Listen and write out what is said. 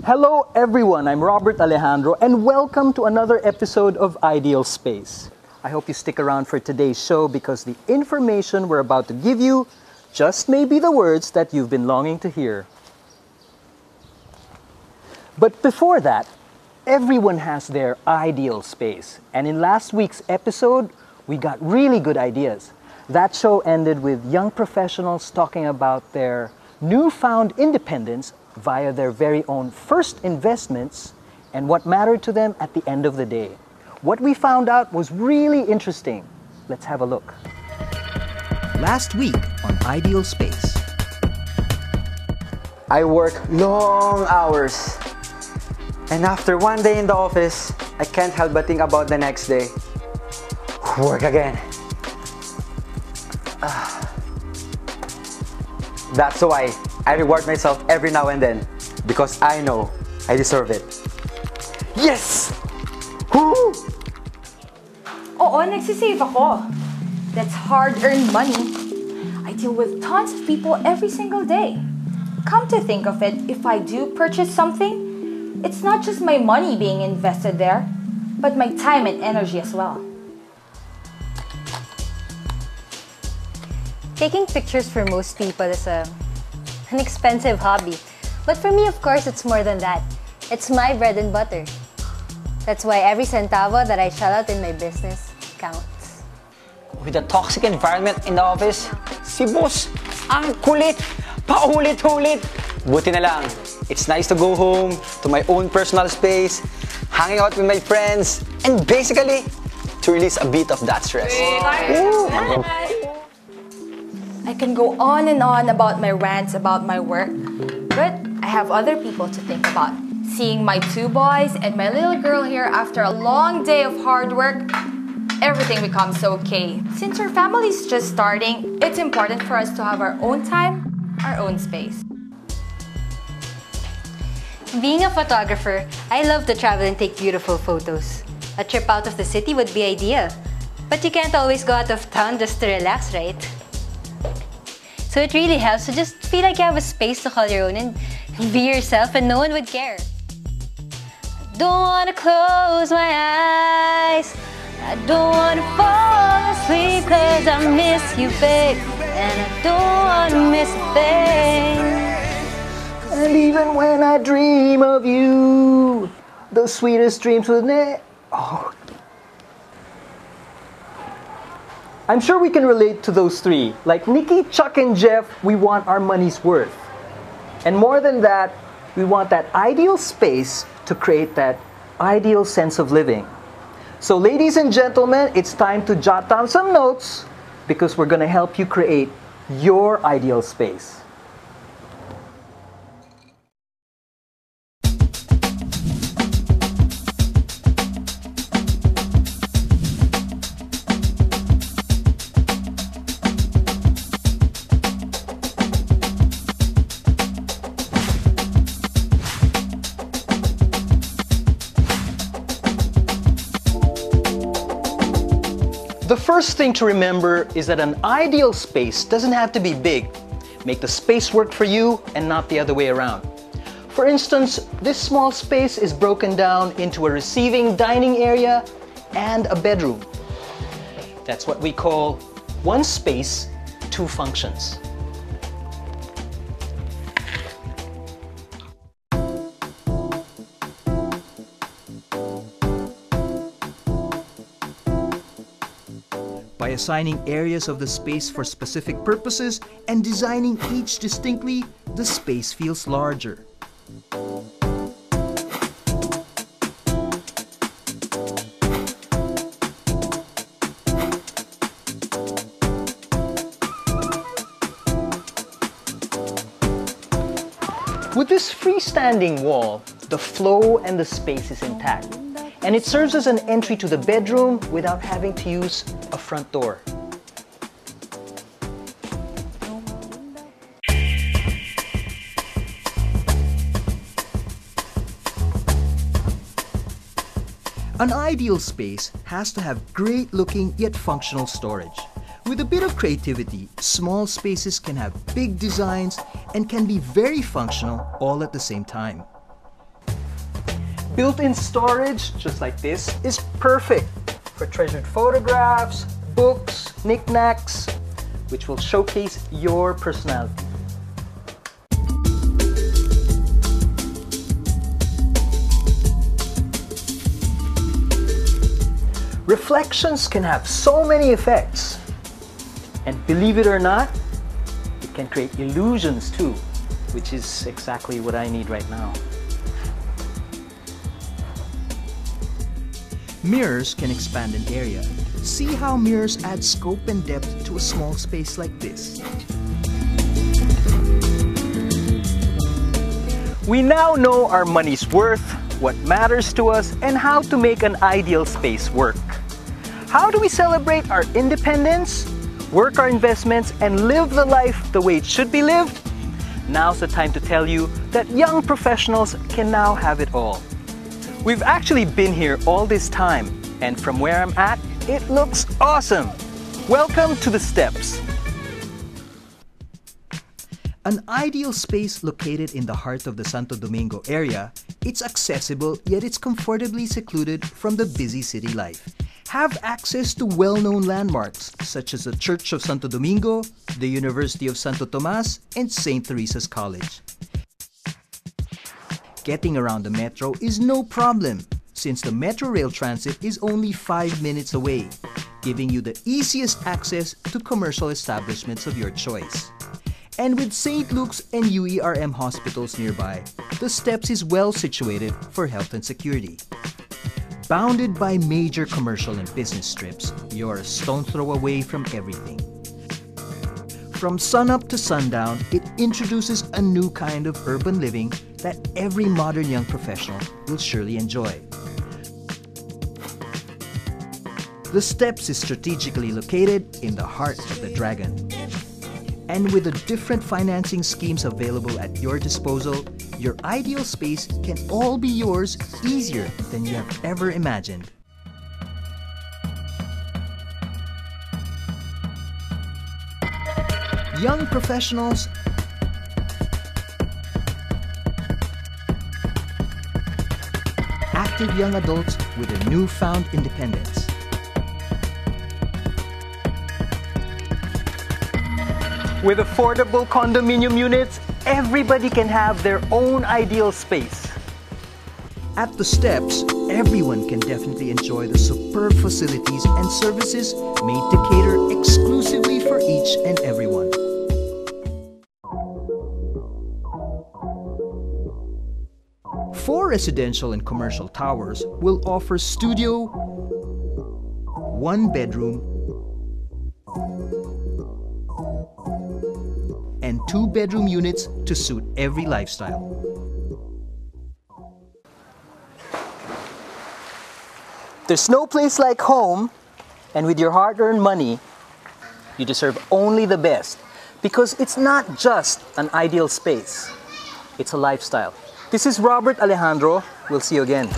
Hello everyone, I'm Robert Alejandro and welcome to another episode of Ideal Space. I hope you stick around for today's show because the information we're about to give you just may be the words that you've been longing to hear. But before that, everyone has their ideal space. And in last week's episode, we got really good ideas. That show ended with young professionals talking about their newfound independence via their very own first investments and what mattered to them at the end of the day. What we found out was really interesting. Let's have a look. Last week on Ideal Space. I work long hours. And after one day in the office, I can't help but think about the next day. Work again. That's why I reward myself every now and then because I know I deserve it. Yes! Woo! Oo, nagsisave ako. That's hard-earned money. I deal with tons of people every single day. Come to think of it, if I do purchase something, it's not just my money being invested there, but my time and energy as well. Taking pictures for most people is an expensive hobby. But for me, of course, it's more than that. It's my bread and butter. That's why every centavo that I shell out in my business counts. With the toxic environment in the office, si boss, ang kulit, paulit-ulit. Buti na lang, it's nice to go home to my own personal space, hanging out with my friends, and basically, to release a bit of that stress. I can go on and on about my rants about my work, but I have other people to think about. Seeing my two boys and my little girl here after a long day of hard work, everything becomes okay. Since our family is just starting, it's important for us to have our own time, our own space. Being a photographer, I love to travel and take beautiful photos. A trip out of the city would be ideal. But you can't always go out of town just to relax, right? So it really helps to just feel like you have a space to call your own and be yourself and no one would care. I don't want to close my eyes. I don't want to fall asleep cause I miss you, babe. And I don't want to miss a thing. And even when I dream of you, the sweetest dreams will I'm sure we can relate to those three. Like Nikki, Chuck, and Jeff, we want our money's worth. And more than that, we want that ideal space to create that ideal sense of living. So ladies and gentlemen, it's time to jot down some notes because we're going to help you create your ideal space. The first thing to remember is that an ideal space doesn't have to be big. Make the space work for you and not the other way around. For instance, this small space is broken down into a receiving dining area and a bedroom. That's what we call one space, two functions. By assigning areas of the space for specific purposes and designing each distinctly, the space feels larger. With this freestanding wall, the flow and the space is intact. And it serves as an entry to the bedroom without having to use a front door. An ideal space has to have great-looking yet functional storage. With a bit of creativity, small spaces can have big designs and can be very functional all at the same time. Built-in storage, just like this, is perfect for treasured photographs, books, knickknacks, which will showcase your personality. Reflections can have so many effects. And believe it or not, it can create illusions too, which is exactly what I need right now. Mirrors can expand an area. See how mirrors add scope and depth to a small space like this. We now know our money's worth, what matters to us, and how to make an ideal space work. How do we celebrate our independence, work our investments, and live the life the way it should be lived? Now's the time to tell you that young professionals can now have it all. We've actually been here all this time, and from where I'm at, it looks awesome. Welcome to the Steps. An ideal space located in the heart of the Santo Domingo area, it's accessible yet it's comfortably secluded from the busy city life. Have access to well-known landmarks such as the Church of Santo Domingo, the University of Santo Tomas, and St. Teresa's College. Getting around the metro is no problem since the Metro Rail transit is only 5 minutes away, giving you the easiest access to commercial establishments of your choice. And with St. Luke's and UERM hospitals nearby, the Steps is well situated for health and security. Bounded by major commercial and business strips, you're a stone's throw away from everything. From sunup to sundown, it introduces a new kind of urban living that every modern young professional will surely enjoy. The Steps is strategically located in the heart of the Dragon. And with the different financing schemes available at your disposal, your ideal space can all be yours easier than you have ever imagined. Young professionals, active young adults with a newfound independence. With affordable condominium units, everybody can have their own ideal space. At the Steps, everyone can definitely enjoy the superb facilities and services made to cater exclusively for each and everyone. Four residential and commercial towers will offer studio, 1 bedroom, and 2-bedroom units to suit every lifestyle. There's no place like home, and with your hard-earned money, you deserve only the best because it's not just an ideal space, it's a lifestyle. This is Robert Alejandro. We'll see you again.